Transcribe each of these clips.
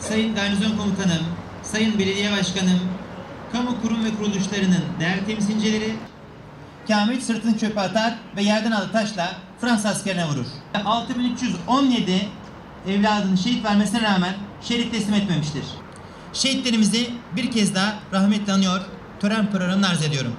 Sayın Garnizon Komutanım, Sayın Belediye Başkanım, kamu kurum ve kuruluşlarının değerli temsilcileri, Kamil sırtını çöpe atar ve yerden aldığı taşla Fransız askerine vurur. 6317 evladını şehit vermesine rağmen şehit teslim etmemiştir. Şehitlerimizi bir kez daha rahmetle anıyor, tören programını arz ediyorum.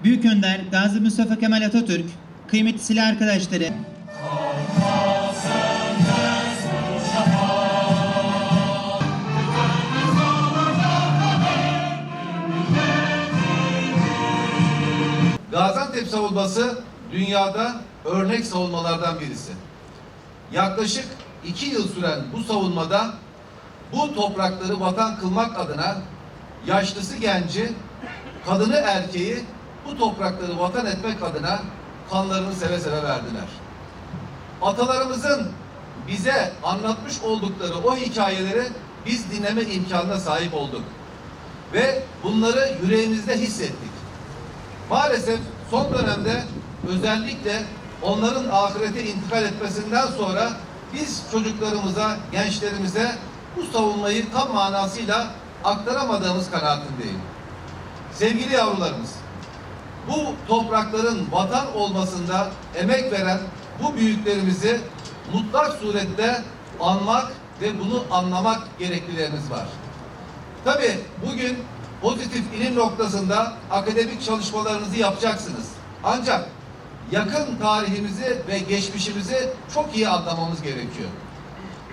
Büyük Önder Gazi Mustafa Kemal Atatürk, kıymetli silah arkadaşları, Gaziantep savunması dünyada örnek savunmalardan birisi. Yaklaşık 2 yıl süren bu savunmada bu toprakları vatan kılmak adına yaşlısı genci, kadını erkeği bu toprakları vatan etmek adına kanlarını seve seve verdiler. Atalarımızın bize anlatmış oldukları o hikayeleri biz dinleme imkanına sahip olduk. Ve bunları yüreğimizde hissettik. Maalesef son dönemde özellikle onların ahirete intikal etmesinden sonra biz çocuklarımıza, gençlerimize bu savunmayı tam manasıyla aktaramadığımız kanaatindeyim. Sevgili yavrularımız, bu toprakların vatan olmasında emek veren bu büyüklerimizi mutlak surette anmak ve bunu anlamak gereklileriniz var. Tabii bugün pozitif ilim noktasında akademik çalışmalarınızı yapacaksınız. Ancak yakın tarihimizi ve geçmişimizi çok iyi anlamamız gerekiyor.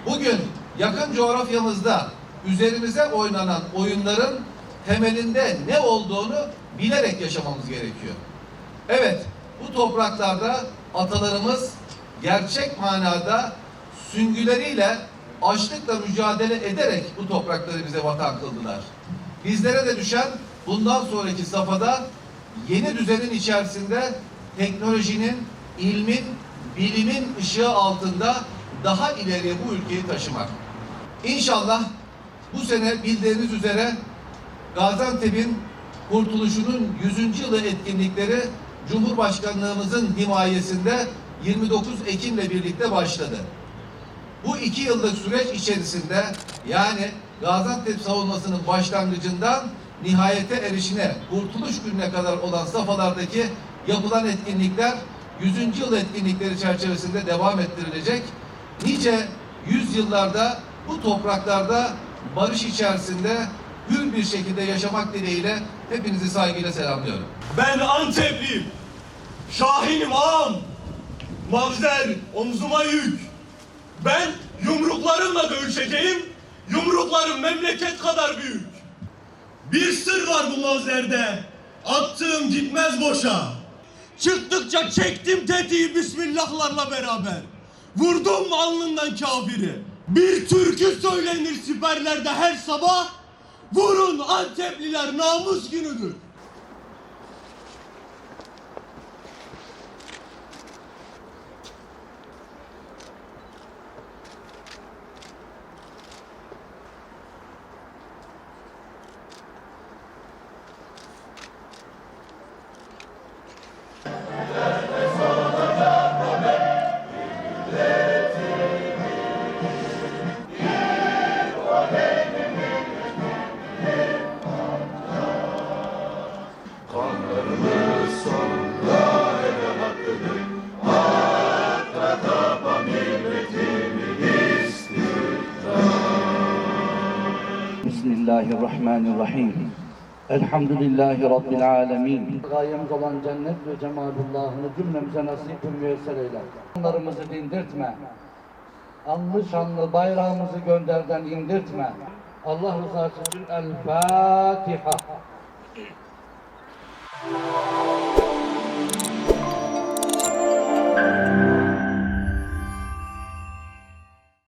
Bugün yakın coğrafyamızda üzerimize oynanan oyunların temelinde ne olduğunu bilerek yaşamamız gerekiyor. Evet, bu topraklarda atalarımız gerçek manada süngüleriyle açlıkla mücadele ederek bu toprakları bize vatan kıldılar. Bizlere de düşen bundan sonraki safhada yeni düzenin içerisinde teknolojinin, ilmin, bilimin ışığı altında daha ileriye bu ülkeyi taşımak. İnşallah bu sene bildiğiniz üzere Gaziantep'in kurtuluşunun 100. yılı etkinlikleri Cumhurbaşkanlığımızın himayesinde 29 Ekim'le birlikte başladı. Bu 2 yıllık süreç içerisinde yani Gaziantep savunmasının başlangıcından nihayete erişine, kurtuluş gününe kadar olan safhalardaki yapılan etkinlikler 100. yıl etkinlikleri çerçevesinde devam ettirilecek. Nice yüzyıllarda bu topraklarda barış içerisinde hür bir şekilde yaşamak dileğiyle hepinizi saygıyla selamlıyorum. Ben Antepliyim. Şahinim ağam. Mavzer omzuma yük. Ben yumruklarımla dövüşeceğim. Yumruklarım memleket kadar büyük. Bir sır var bu mavzerde. Attığım gitmez boşa. Çıktıkça çektim tetiği bismillahlarla beraber. Vurdum alnından kafiri. Bir türkü söylenir siperlerde her sabah. Vurun Antepliler namus günüdür. Bismillahirrahmanirrahim. Elhamdülillahi Rabbil alemin. Gayemiz olan cennet ve cemalullahını cümlemize nasip ve müyesser eyle. Onlarımızı dindirtme. Anlı şanlı bayrağımızı gönderden indirtme. Allah rızası için El Fatiha.